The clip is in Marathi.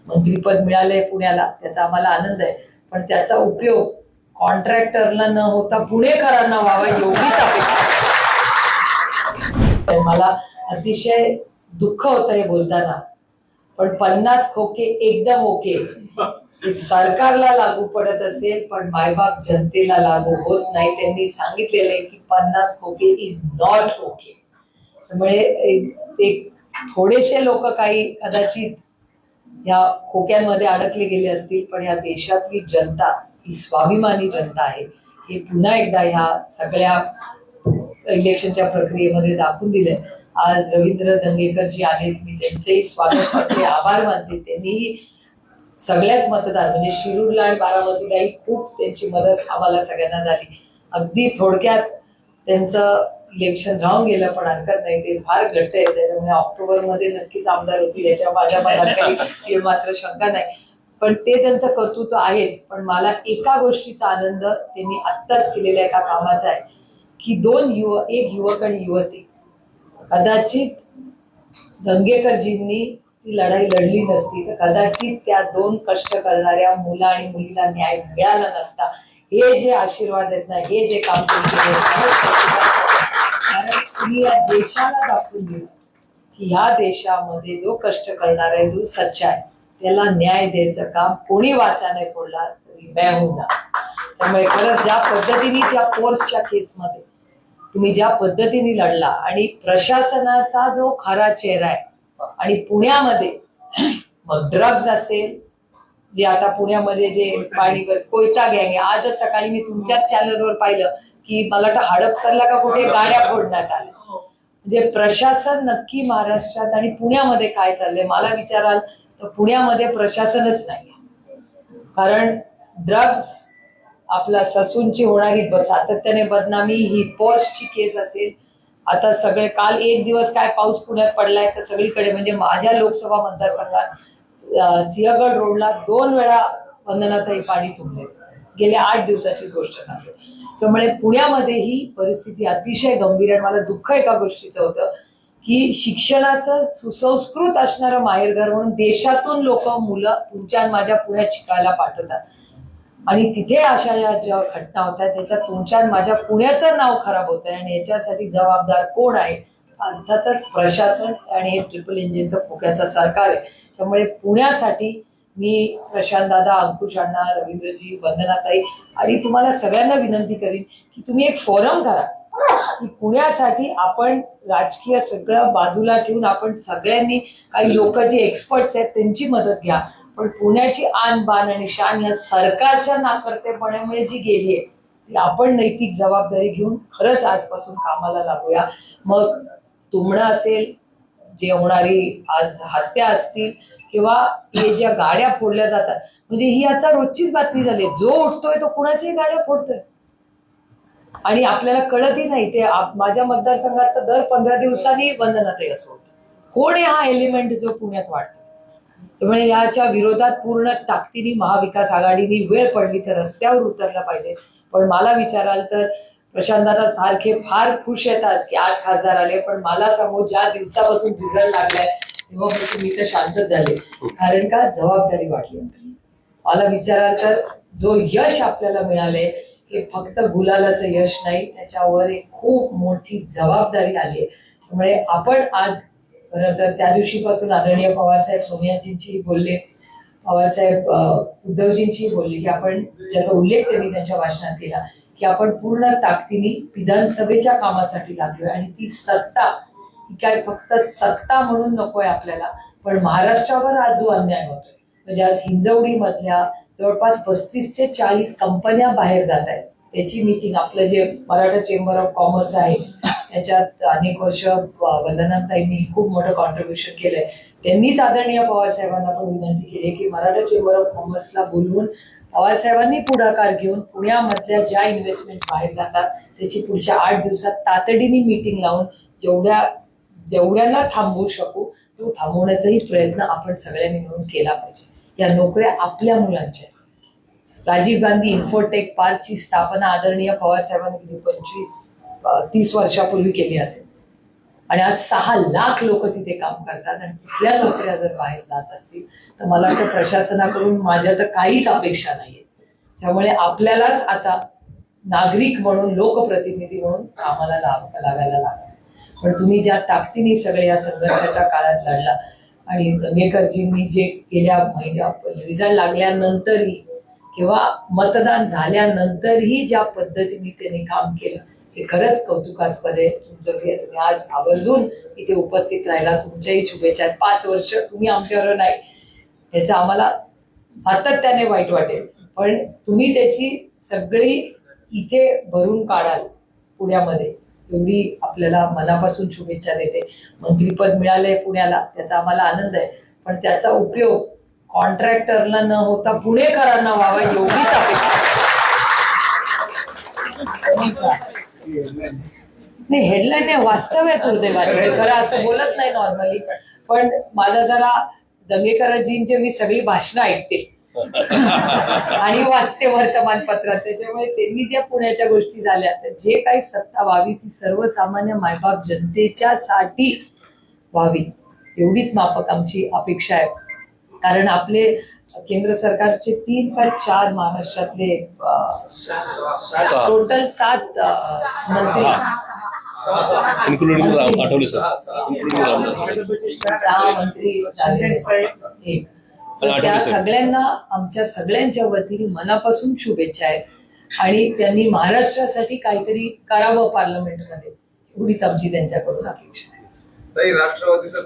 मंत्रीपद मिळालंय पुण्याला, त्याचा आम्हाला आनंद आहे, पण त्याचा उपयोग कॉन्ट्रॅक्टरला न होता पुणेकरांना व्हावा एवढीच अपेक्षा. मला अतिशय दुःख होतं हे बोलताना, पण 50 खोके एकदम ओके सरकारला लागू पडत असेल, पण मायबाप जनतेला लागू होत नाही. त्यांनी सांगितलेलं आहे की 50 खोके इज नॉट ओके. त्यामुळे ते थोडेसे लोक काही कदाचित या खोक्यांमध्ये अडकले गेले असतील, पण या देशातली जनता ही स्वाभिमानी जनता आहे हे पुन्हा एकदा ह्या सगळ्या इलेक्शनच्या प्रक्रियेमध्ये दाखवून दिले. आज रवींद्र दंगेकरजी आले, मी त्यांचेही स्वागत करते, आभार मानते. त्यांनी सगळ्याच मतदार म्हणजे शिरूरला आणि बारामतीलाही खूप त्यांची मदत आम्हाला सगळ्यांना झाली. अगदी थोडक्यात त्यांचं इलेक्शन राहून गेलं, पण हरकत नाही, ते फार घट्ट आहे. त्याच्यामुळे ऑक्टोबरमध्ये नक्कीच आमदार होतील याच्या माझ्या मनात काही मात्र शंका नाही. पण ते त्यांचं कर्तृत्व आहेच. पण मला एका गोष्टीचा आनंद त्यांनी आत्ताच केलेल्या एका कामाचा आहे की एक युवक आणि युवती, कदाचित दंगेकरजींनी ती लढाई लढली नसती तर कदाचित त्या 2 कष्ट करणाऱ्या मुला आणि मुलीला न्याय मिळाला नसता. हे जे आशीर्वाद आहेत ना, हे जे काम तुम्ही या देशाला दाखवून दिलं की ह्या देशामध्ये जो कष्ट करणार आहे, जो सच्चा आहे, त्याला न्याय द्यायचं काम कोणी वाचा नाही फोडला तरी मैं होऊन. त्यामुळे खरंच ज्या पद्धतीने त्या पोर्सच्या केसमध्ये तुम्ही ज्या पद्धतीने लढला आणि प्रशासनाचा जो खरा चेहरा आहे, आणि पुण्यामध्ये मग ड्रग्ज असेल, जे आता पुण्यामध्ये जे पाणी कोयता गँग आहे, आजच सकाळी मी तुमच्याच चॅनलवर पाहिलं की मला वाटतं हडपसरला का कुठे गाड्या फोडण्यात आल्या. म्हणजे प्रशासन नक्की महाराष्ट्रात आणि पुण्यामध्ये काय चाललंय मला विचाराल तर पुण्यामध्ये प्रशासनच नाही. कारण ड्रग्ज, आपला ससूनची होणारी सातत्याने बदनामी, ही पोर्सची केस असेल, आता सगळे काल एक दिवस काय पाऊस पुण्यात पडलाय तर सगळीकडे, म्हणजे माझ्या लोकसभा मतदारसंघात सिंहगड रोडला 2 वेळा वंदनाताई पाणी तुंबले, गेल्या 8 दिवसाची गोष्ट सांगते. त्यामुळे पुण्यामध्ये ही परिस्थिती अतिशय गंभीर आहे. मला दुःख एका गोष्टीचं होतं की शिक्षणाचं सुसंस्कृत असणारं माहेरघर म्हणून देशातून लोक, मुलं तुमच्या माझ्या पुण्यात शिकायला पाठवतात, आणि तिथे अशा ज्या घटना होत आहेत त्याच्यात तुमच्या माझ्या पुण्याचं नाव खराब होत आहे. आणि याच्यासाठी जबाबदार कोण आहे? अर्थातच प्रशासन आणि हे ट्रिपल इंजिनचं खोक्याचं सरकार आहे. त्यामुळे पुण्यासाठी मी प्रशांत दादा, अंकुश अण्णा, रवींद्रजी, वंदनाताई आणि तुम्हाला सगळ्यांना विनंती करीन की तुम्ही एक फोरम करा की पुण्यासाठी आपण राजकीय सगळं बाजूला ठेवून आपण सगळ्यांनी, काही लोक जे एक्सपर्ट्स आहेत त्यांची मदत घ्या, पण पुण्याची आन बान आणि शान या सरकारच्या नाकर्तेपणामुळे जी गेली आहे ती आपण नैतिक जबाबदारी घेऊन खरंच आजपासून कामाला लागूया. मग तुमणं असेल, जे होणारी आज हत्या असतील, किंवा हे ज्या गाड्या फोडल्या जातात, म्हणजे ही आता रोजचीच बातमी झाली. जो उठतोय तो कुणाच्याही गाड्या फोडतोय आणि आपल्याला कळतही नाही. ते माझ्या मतदारसंघात तर दर 15 दिवसांनी वंदनाताई असं होतं. कोण आहे हा एलिमेंट जो पुण्यात वाटतो? त्यामुळे याच्या विरोधात पूर्ण ताकदीने महाविकास आघाडीने वेळ पडली तर रस्त्यावर उतरलं पाहिजे. पण मला विचाराल तर प्रशांतदादा सारखे फार खुश आहेत आज की 8 खासदार आले, पण मला सांगू ज्या दिवसापासून रिझल्ट लागलाय तेव्हापासून मी तर शांतच झाले, कारण का जबाबदारी वाटली. मला विचाराल तर जो यश आपल्याला मिळाले हे फक्त गुलालाचं यश नाही, त्याच्यावर एक खूप मोठी जबाबदारी आली आहे. त्यामुळे आपण आज तर त्या दिवशीपासून आदरणीय पवारसाहेब सोनियाजींची बोलले, पवारसाहेब उद्धवजींची बोलले की आपण, ज्याचा उल्लेख त्यांनी त्यांच्या भाषणात केला की आपण पूर्ण ताकदीने विधानसभेच्या कामासाठी लागलोय. आणि ती सत्ता ही काय फक्त सत्ता म्हणून नकोय आपल्याला, पण महाराष्ट्रावर आज जो अन्याय होतोय, म्हणजे आज हिंजवडी मधल्या जवळपास 35 ते 40 कंपन्या बाहेर जात आहेत. त्याची मीटिंग, आपलं जे मराठा चेंबर ऑफ कॉमर्स आहे त्याच्यात अनेक वर्ष वंदनाताईंनी खूप मोठं कॉन्ट्रीब्युशन केलंय. त्यांनीच आदरणीय पवारसाहेबांना पण विनंती केली की मराठा चेंबर ऑफ कॉमर्सला बोलवून पवारसाहेबांनी पुढाकार घेऊन पुण्यामधल्या ज्या इन्व्हेस्टमेंट बाहेर जातात त्याची पुढच्या 8 दिवसात तातडीने मीटिंग लावून जेवढ्यांना थांबवू शकू तो थांबवण्याचाही प्रयत्न आपण सगळ्यांनी मिळून केला पाहिजे. या नोकऱ्या आपल्या मुलांच्या. राजीव गांधी इन्फोटेक पार्कची स्थापना आदरणीय पवारसाहेबांनी 25-30 वर्षापूर्वी केली असेल. आणि आज 6 लाख लोक तिथे काम करतात आणि तिथल्या नोकऱ्या जर बाहेर जात असतील तर मला वाटतं प्रशासनाकडून माझ्या तर काहीच अपेक्षा नाहीये. त्यामुळे आपल्यालाच आता नागरिक म्हणून, लोकप्रतिनिधी म्हणून कामाला लागायला लागतं. पण तुम्ही ज्या ताकदीने सगळे या संघर्षाच्या काळात लढला आणि दंगेकरजींनी जे गेल्या महिन्या रिझल्ट लागल्यानंतरही किंवा मतदान झाल्यानंतरही ज्या पद्धतीने त्यांनी काम केलं हे खरंच कौतुकास्पद आहे. तुम्ही आज आवर्जून इथे उपस्थित राहिला, तुमच्याही शुभेच्छा. 5 वर्ष तुम्ही आमच्यावर नाही याचं आम्हाला सातत्याने वाईट वाटेल, पण तुम्ही त्याची सगळी इथे भरून काढाल पुण्यामध्ये, एवढी आपल्याला मनापासून शुभेच्छा देते. मंत्रीपद मिळालंय पुण्याला, त्याचा आम्हाला आनंद आहे, पण त्याचा उपयोग कॉन्ट्रॅक्टरला न होता पुणेकरांना व्हावा एवढीच अपेक्षा. नाही, हेडलाईन नाही, वास्तव आहे दुर्दैवाने. खरं असं बोलत नाही नॉर्मली, पण माझा जरा दंगेकरजींचे मी सगळी भाषणं ऐकते आणि वाचते वर्तमानपत्रात. त्याच्यामुळे त्यांनी ज्या पुण्याच्या गोष्टी झाल्या, जे काही सत्ता व्हावी ती सर्वसामान्य मायबाप जनतेच्या साठी व्हावी एवढीच माफक आमची अपेक्षा आहे. कारण आपले केंद्र सरकारचे 3 का 4 महाराष्ट्रातले टोटल 7 मंत्री, 6 मंत्री झाले. त्या सगळ्यांना आमच्या सगळ्यांच्या वतीने मनापासून शुभेच्छा आहेत आणि त्यांनी महाराष्ट्रासाठी काहीतरी करावं पार्लमेंटमध्ये एवढीच आमची त्यांच्याकडून अपेक्षा आहे. राष्ट्रवादीचं